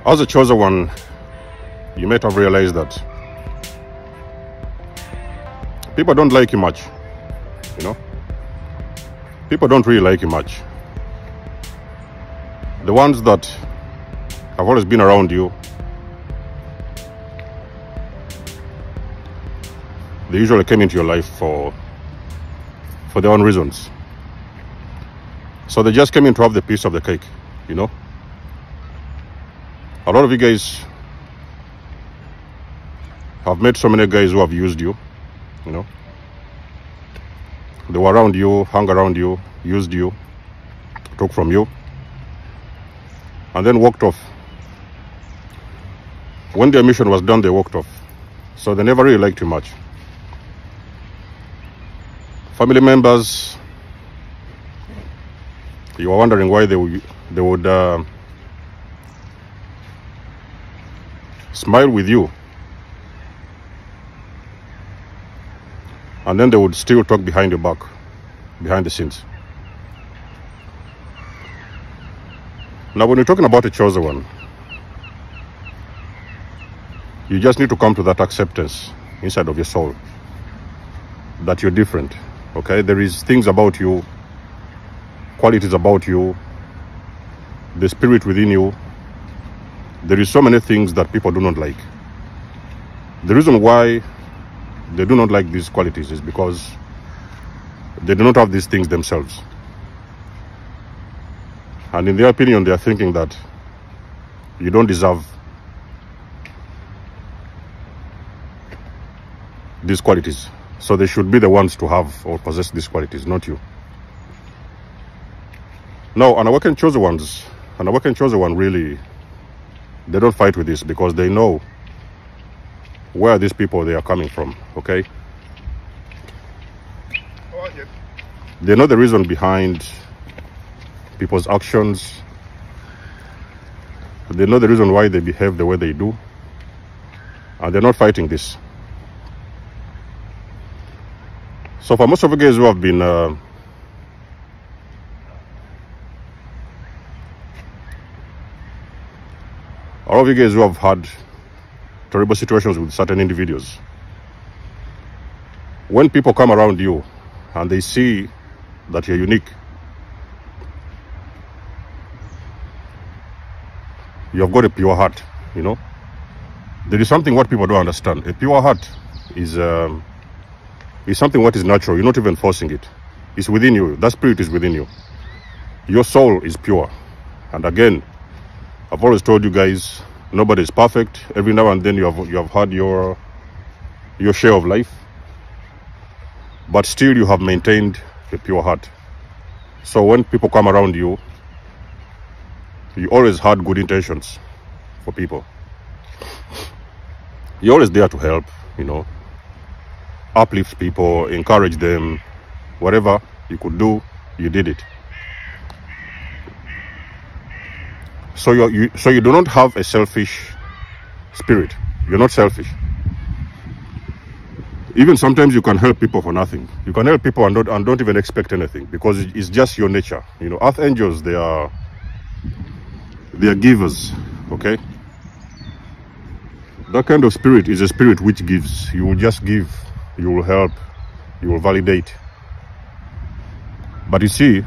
As a chosen one, you might have realized that people don't like you much, you know? People don't really like you much. The ones that have always been around you, they usually came into your life for their own reasons. So they just came in to have the piece of the cake, you know? A lot of you guys have met so many guys who have used you, you know? They were around you, hung around you, used you, took from you, and then walked off. When their mission was done, they walked off. So they never really liked you much. Family members, you were wondering why they would smile with you, and then they would still talk behind your back, behind the scenes. Now, when you're talking about a chosen one, you just need to come to that acceptance inside of your soul that you're different, okay? There is things about you, qualities about you, the spirit within you. There is so many things that people do not like. The reason why they do not like these qualities is because they do not have these things themselves. And in their opinion, they are thinking that you don't deserve these qualities. So they should be the ones to have or possess these qualities, not you. Now, an awakened chosen one really, they don't fight with this because they know where these people they are coming from, okay? They know the reason behind people's actions. They know the reason why they behave the way they do. And they're not fighting this. So for most of you guys who have been all of you guys who have had terrible situations with certain individuals, when people come around you and they see that you're unique, you have got a pure heart, you know. There is something what people don't understand. A pure heart is something what is natural. You're not even forcing it. It's within you. That spirit is within you. Your soul is pure. And again, I've always told you guys, nobody is perfect. Every now and then you have had your share of life, but still you have maintained a pure heart. So when people come around you, you always had good intentions for people. You're always there to help, you know, uplift people, encourage them. Whatever you could do, you did it. So you do not have a selfish spirit. You're not selfish. Even sometimes you can help people for nothing. You can help people and don't even expect anything because it's just your nature. You know, earth angels, they are givers, okay? That kind of spirit is a spirit which gives. You will just give, you will help, you will validate. But you see,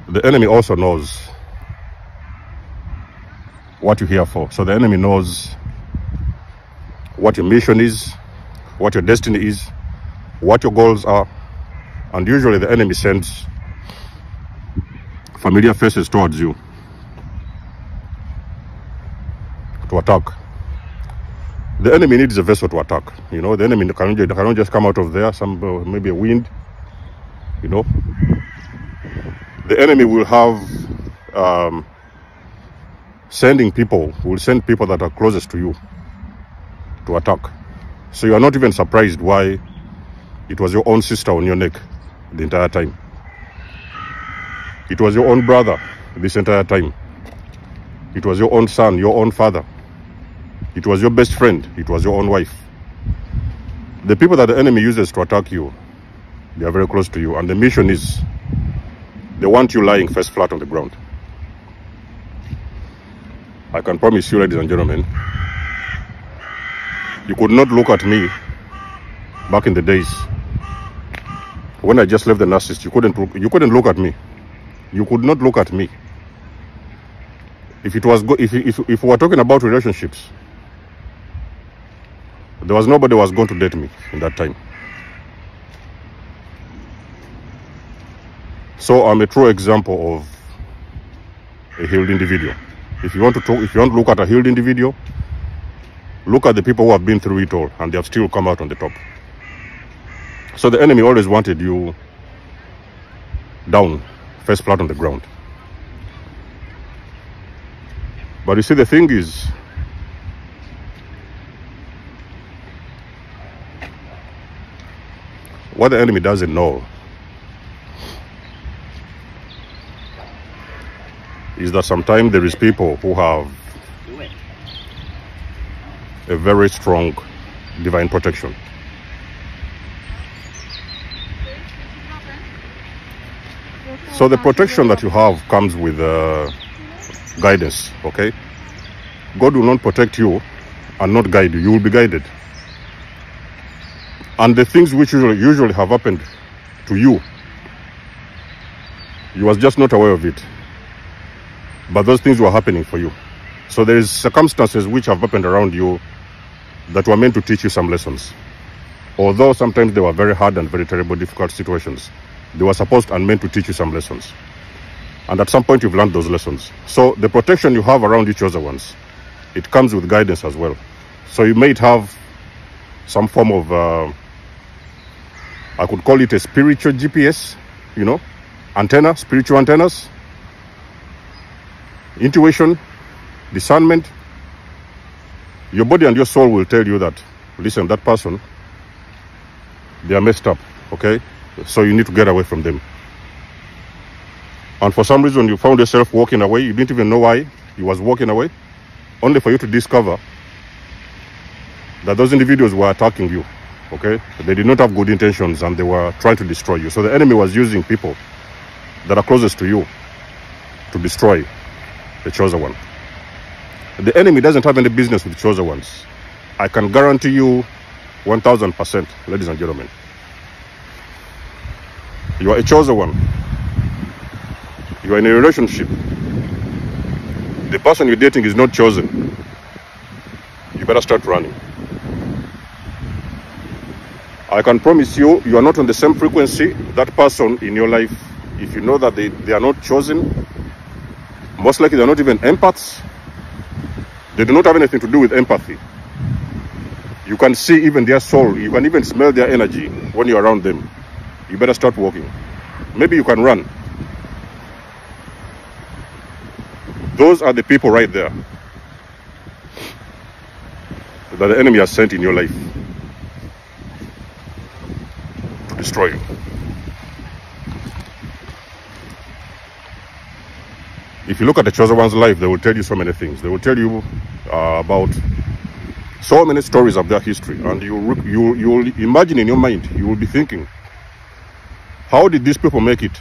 the enemy also knows what you're here for. So the enemy knows what your mission is, what your destiny is, what your goals are. And usually the enemy sends familiar faces towards you to attack. The enemy needs a vessel to attack. You know, the enemy cannot just come out of there, maybe a wind, you know. The enemy will have will send people that are closest to you to attack. So you are not even surprised why it was your own sister on your neck the entire time. It was your own brother this entire time. It was your own son, your own father. It was your best friend. It was your own wife. The people that the enemy uses to attack you, they are very close to you. And the mission is, they want you lying face flat on the ground. I can promise you, ladies and gentlemen, you could not look at me back in the days when I just left the narcissist. You couldn't look at me. You could not look at me. If it was if we were talking about relationships, there was nobody who was going to date me in that time. So I'm a true example of a healed individual. If you want to look at a healed individual, look at the people who have been through it all and they have still come out on the top. So the enemy always wanted you down, face flat on the ground. But you see, the thing is, what the enemy doesn't know is that sometimes there is people who have a very strong divine protection. So the protection that you have comes with guidance, okay? God will not protect you and not guide you. You will be guided. And the things which usually have happened to you, you was just not aware of it. But those things were happening for you. So there is circumstances which have happened around you that were meant to teach you some lessons. Although sometimes they were very hard and very terrible, difficult situations, they were supposed and meant to teach you some lessons. And at some point you've learned those lessons. So the protection you have around each other ones, it comes with guidance as well. So you might have some form of, I could call it a spiritual GPS, you know, antenna, spiritual antennas, intuition, discernment. Your body and your soul will tell you that, listen, that person, they are messed up, okay? So you need to get away from them. And for some reason you found yourself walking away. You didn't even know why you was walking away, only for you to discover that those individuals were attacking you, okay? They did not have good intentions and they were trying to destroy you. So the enemy was using people that are closest to you to destroy the chosen one. The enemy doesn't have any business with the chosen ones. I can guarantee you 1000%, ladies and gentlemen. You are a chosen one. You are in a relationship. The person you're dating is not chosen. You better start running. I can promise you, you are not on the same frequency. That person in your life, if you know that they are not chosen, most likely they're not even empaths. They do not have anything to do with empathy. You can see even their soul. You can even smell their energy when you're around them. You better start walking. Maybe you can run. Those are the people right there that the enemy has sent in your life to destroy you. If you look at the chosen one's life, they will tell you so many things. They will tell you about so many stories of their history, and you will imagine in your mind, you will be thinking, how did these people make it?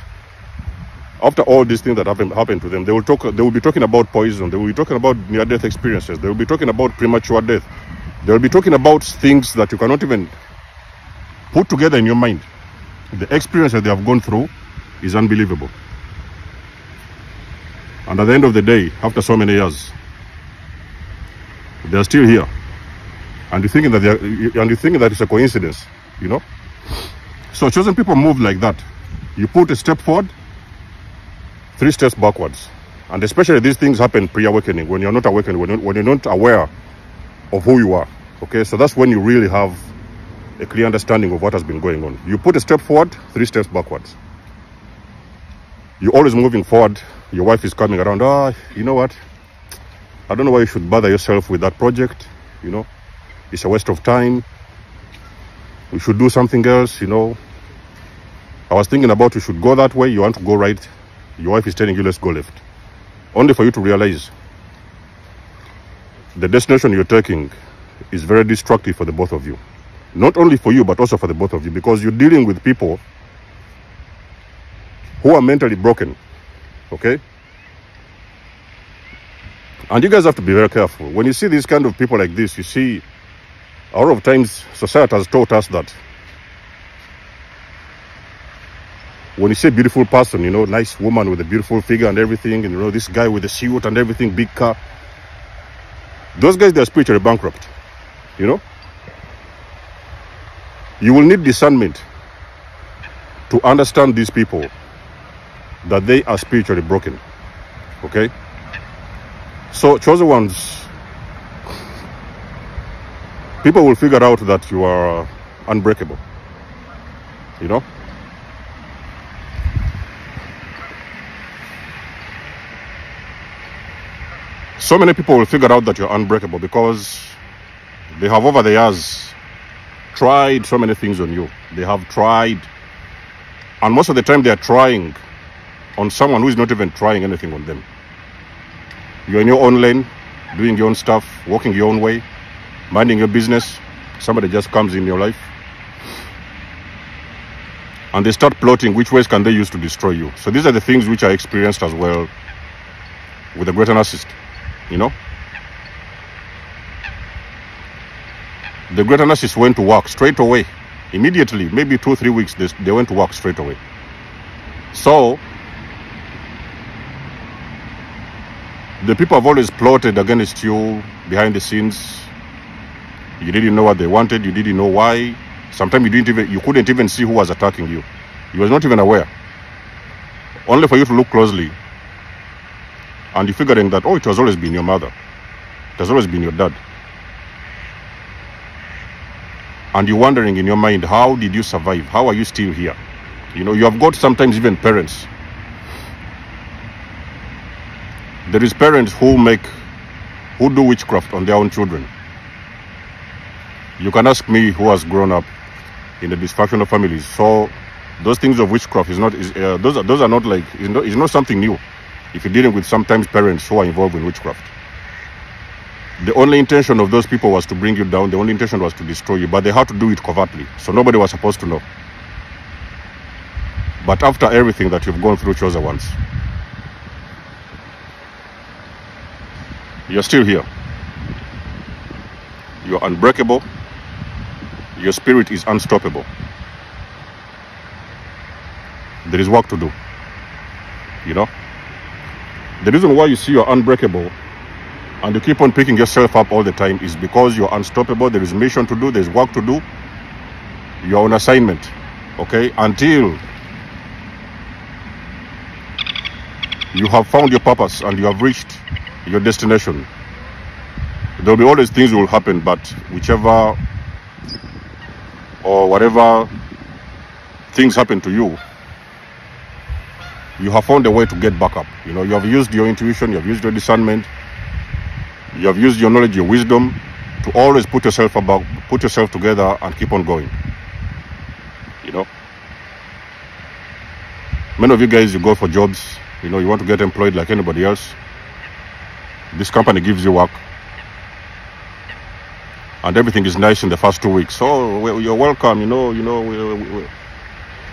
After all these things that happened to them, they will be talking about poison, they will be talking about near-death experiences, they will be talking about premature death, they will be talking about things that you cannot even put together in your mind. The experience that they have gone through is unbelievable. And at the end of the day, after so many years, they are still here. And you're thinking that it's a coincidence, you know? So chosen people move like that. You put a step forward, 3 steps backwards. And especially these things happen pre-awakening, when you're not awakened, when you're not aware of who you are. Okay, so that's when you really have a clear understanding of what has been going on. You put a step forward, 3 steps backwards. You're always moving forward. Your wife is coming around, you know what? I don't know why you should bother yourself with that project, you know? It's a waste of time. We should do something else, you know? I was thinking about you should go that way, you want to go right. Your wife is telling you, let's go left. Only for you to realize the destination you're taking is very destructive for the both of you. Not only for you, but also for the both of you, because you're dealing with people who are mentally broken, okay? And you guys have to be very careful. When you see these kind of people like this, you see, a lot of times society has taught us that when you see a beautiful person, you know, nice woman with a beautiful figure and everything, and you know, this guy with a suit and everything, big car, those guys, they're spiritually bankrupt, you know. You will need discernment to understand these people, that they are spiritually broken, okay? So, chosen ones, people will figure out that you are unbreakable, you know. So many people will figure out that you're unbreakable because they have over the years tried so many things on you. They have tried, and most of the time they are trying on someone who is not even trying anything on them. You're in your own lane, doing your own stuff, walking your own way, minding your business. Somebody just comes in your life and they start plotting which ways can they use to destroy you. So these are the things which I experienced as well with the greater narcissist, you know. The greater narcissist went to work straight away, immediately, maybe 2-3 weeks, they went to work straight away. So the people have always plotted against you behind the scenes. You didn't know what they wanted. You didn't know why. Sometimes you couldn't even see who was attacking you. You was not even aware. Only for you to look closely, and you're figuring that, oh, it has always been your mother. It has always been your dad. And you're wondering in your mind, how did you survive? How are you still here? You know, you have got sometimes even parents. There is parents who do witchcraft on their own children. You can ask me, who has grown up in a dysfunctional families. So those things of witchcraft those are not like, it's not something new. If you're dealing with sometimes parents who are involved in witchcraft, the only intention of those people was to bring you down. The only intention was to destroy you, but they had to do it covertly, so nobody was supposed to know. But after everything that you've gone through, chosen ones, you're still here. You're unbreakable. Your spirit is unstoppable. There is work to do, you know. The reason why you see you're unbreakable and you keep on picking yourself up all the time is because you're unstoppable. There is mission to do. There's work to do. You're on assignment, okay? Until you have found your purpose and you have reached your destination, there'll be always things will happen, but whichever or whatever things happen to you, you have found a way to get back up. You know, you have used your intuition, you have used your discernment, you have used your knowledge, your wisdom to always put yourself together and keep on going. You know, many of you guys, you go for jobs, you know, you want to get employed like anybody else. This company gives you work and everything is nice in the first 2 weeks. So you're welcome, you know,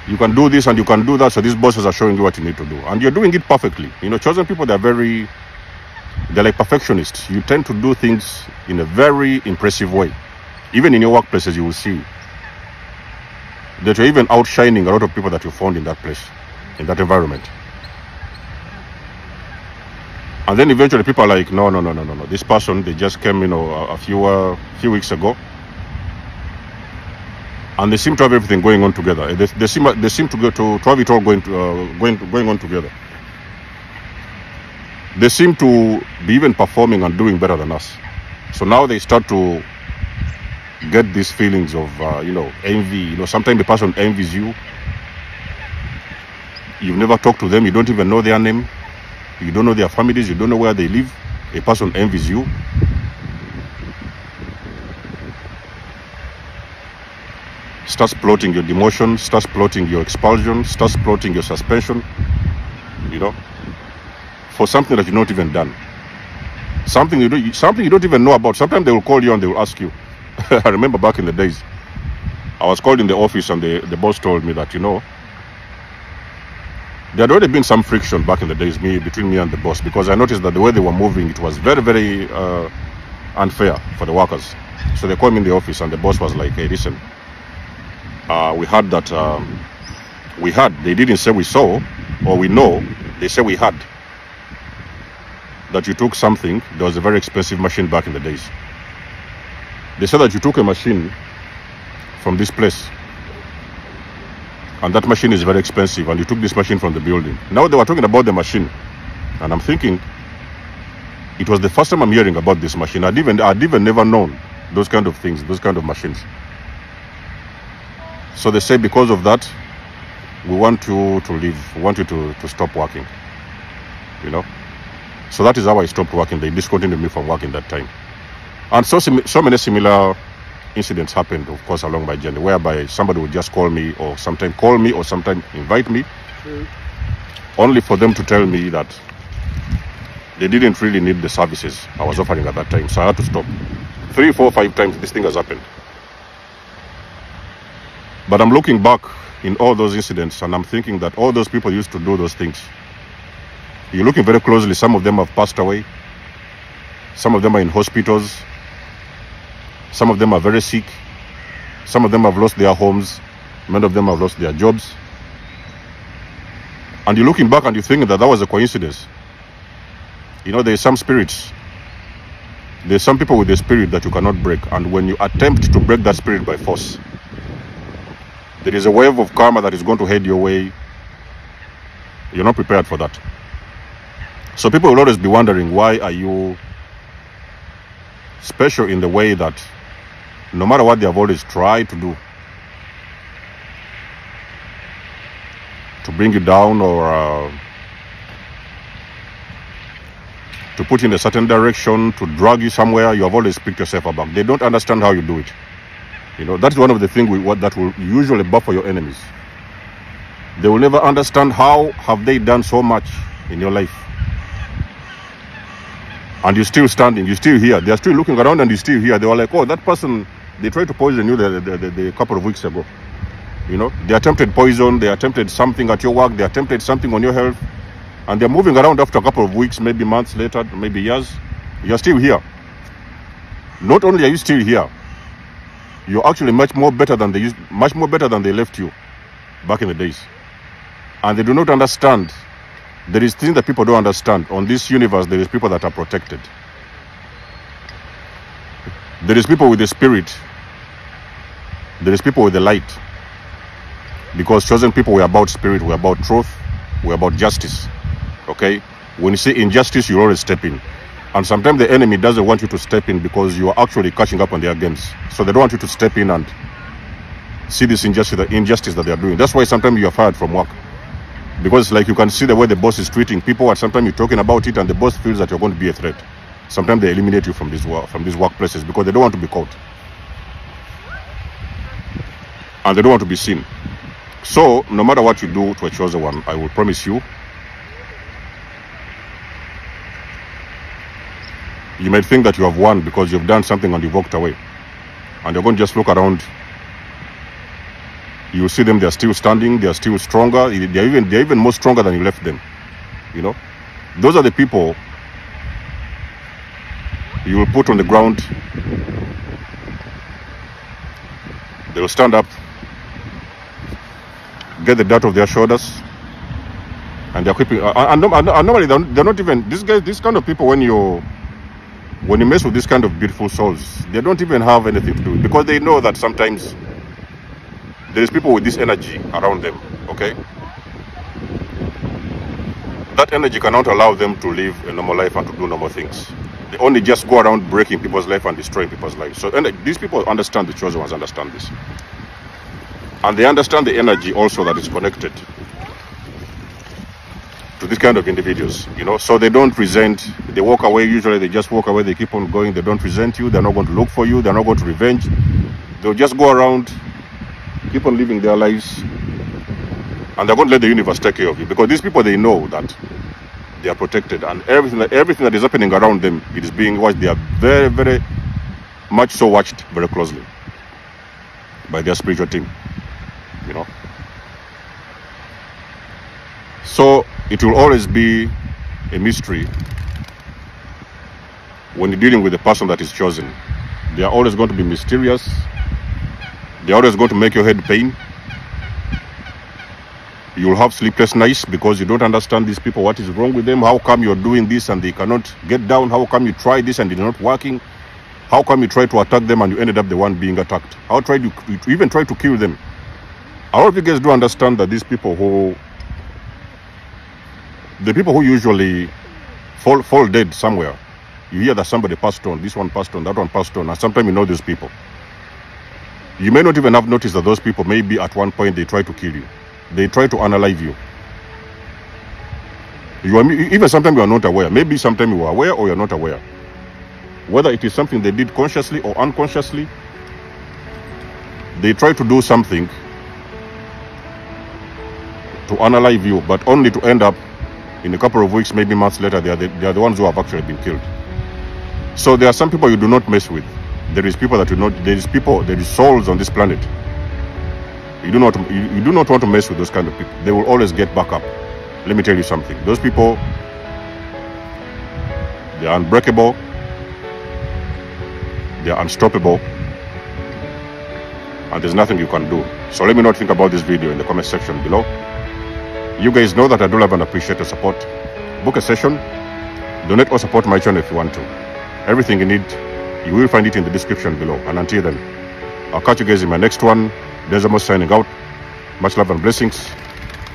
you can do this and you can do that. So these bosses are showing you what you need to do, and you're doing it perfectly. You know, chosen people, they're like perfectionists. You tend to do things in a very impressive way. Even in your workplaces, you will see that you're even outshining a lot of people that you found in that place, in that environment. And then eventually people are like, no. This person, they just came, you know, a few weeks ago, and they seem to have everything going on together. They seem to have it all going on together. They seem to be even performing and doing better than us. So now they start to get these feelings of envy. You know, sometimes the person envies you. You've never talked to them. You don't even know their name. You don't know their families. You don't know where they live. A person envies you. Starts plotting your demotion, starts plotting your expulsion, starts plotting your suspension, you know, for something that you've not even done. Something you don't even know about. Sometimes they will call you and they will ask you. I remember back in the days, I was called in the office and the boss told me that, you know, There had already been some friction back in the days between me and the boss, because I noticed that the way they were moving, it was very, very unfair for the workers. So they called me in the office, and the boss was like, hey, listen, we had that, they didn't say we saw or we know, they say we had, that you took something. There was a very expensive machine back in the days. They said that you took a machine from this place, and that machine is very expensive, and you took this machine from the building. Now they were talking about the machine, and I'm thinking, it was the first time I'm hearing about this machine. I'd even never known those kind of things, those kind of machines. So they say, because of that, we want you to leave. We want you to stop working. You know. So that is how I stopped working. They discontinued me from working that time. And so many similar incidents happened, of course, along my journey, whereby somebody would just call me, or sometimes invite me, only for them to tell me that they didn't really need the services I was offering at that time. So I had to stop. 3, 4, 5 times this thing has happened. But I'm looking back in all those incidents, and I'm thinking that all those people used to do those things. You're looking very closely, some of them have passed away. Some of them are in hospitals. Some of them are very sick. Some of them have lost their homes. Many of them have lost their jobs. And you're looking back and you're thinking that was a coincidence. You know, there's some spirits. There's some people with a spirit that you cannot break. And when you attempt to break that spirit by force, there is a wave of karma that is going to head your way. You're not prepared for that. So people will always be wondering, why are you special in the way that no matter what they have always tried to do to bring you down, or to put you in a certain direction, to drag you somewhere, you have always picked yourself up. They don't understand how you do it. You know, that's one of the things that will usually buffer your enemies. They will never understand how have they done so much in your life, and you're still standing, you're still here. They're still looking around and you're still here. They were like, oh, that person, they tried to poison you the couple of weeks ago. You know, they attempted poison, they attempted something at your work, they attempted something on your health, and they're moving around after a couple of weeks, maybe months later, maybe years. You're still here. Not only are you still here, you're actually much more better than they left you back in the days. And they do not understand. There is things that people don't understand. On this universe, there is people that are protected. There is people with the spirit. There is people with the light. Because chosen people, we're about spirit, we're about truth, we're about justice. Okay? When you see injustice, you always step in. And sometimes the enemy doesn't want you to step in because you are actually catching up on their games. So they don't want you to step in and see this injustice, the injustice that they are doing. That's why sometimes you are fired from work. Because like you can see the way the boss is treating people, and sometimes you're talking about it and the boss feels that you're going to be a threat. Sometimes they eliminate you from these workplaces because they don't want to be caught. And they don't want to be seen. So no matter what you do to a chosen one, I will promise you, you might think that you have won because you've done something and you've walked away. And you're going to just look around. You see them, they're still standing, they're still stronger, they're even more stronger than you left them. You know? Those are the people you will put on the ground. They will stand up, get the dirt off their shoulders, and they're keeping. And normally they're not even these kind of people. When you mess with this kind of beautiful souls, they don't even have anything to do, because they know that sometimes there is people with this energy around them. Okay, that energy cannot allow them to live a normal life and to do normal things. They only just go around breaking people's life and destroying people's lives. So these people understand, the chosen ones understand this, and they understand the energy also that is connected to this kind of individuals. You know, so they don't resent. They walk away. Usually they just walk away. They keep on going. They don't resent you. They're not going to look for you. They're not going to revenge. They'll just go around, keep on living their lives, and they're going to let the universe take care of you, because these people, they know that they are protected, and everything that is happening around them, it is being watched. They are very, very much so watched very closely by their spiritual team. You know, So it will always be a mystery when you're dealing with the person that is chosen. They are always going to be mysterious. They're always going to make your head pain. You'll have sleepless nights because you don't understand these people. What is wrong with them? How come you're doing this and they cannot get down? How come you try this and it's not working? How come you try to attack them and you ended up the one being attacked? How tried you even try to kill them? A lot of you guys do understand that these people the people who usually fall dead somewhere, you hear that somebody passed on, this one passed on, that one passed on, and sometimes you know these people. You may not even have noticed that those people maybe at one point they try to kill you. They try to unalive you. Even sometimes you are not aware. Maybe sometimes you are aware or you're not aware. Whether it is something they did consciously or unconsciously, they try to do something to unalive you, but only to end up in a couple of weeks, maybe months later, they are the ones who have actually been killed. So there are some people you do not mess with. There is people that you not. There is souls on this planet. You do not want to mess with those kind of people. They will always get back up. Let me tell you something. Those people, they are unbreakable. They are unstoppable. And there's nothing you can do. So let me know what you think about this video in the comment section below. You guys know that I do love and appreciate your support. Book a session. Donate or support my channel if you want to. Everything you need, you will find it in the description below. And until then, I'll catch you guys in my next one. There's Amos signing out. Much love and blessings.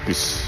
Peace.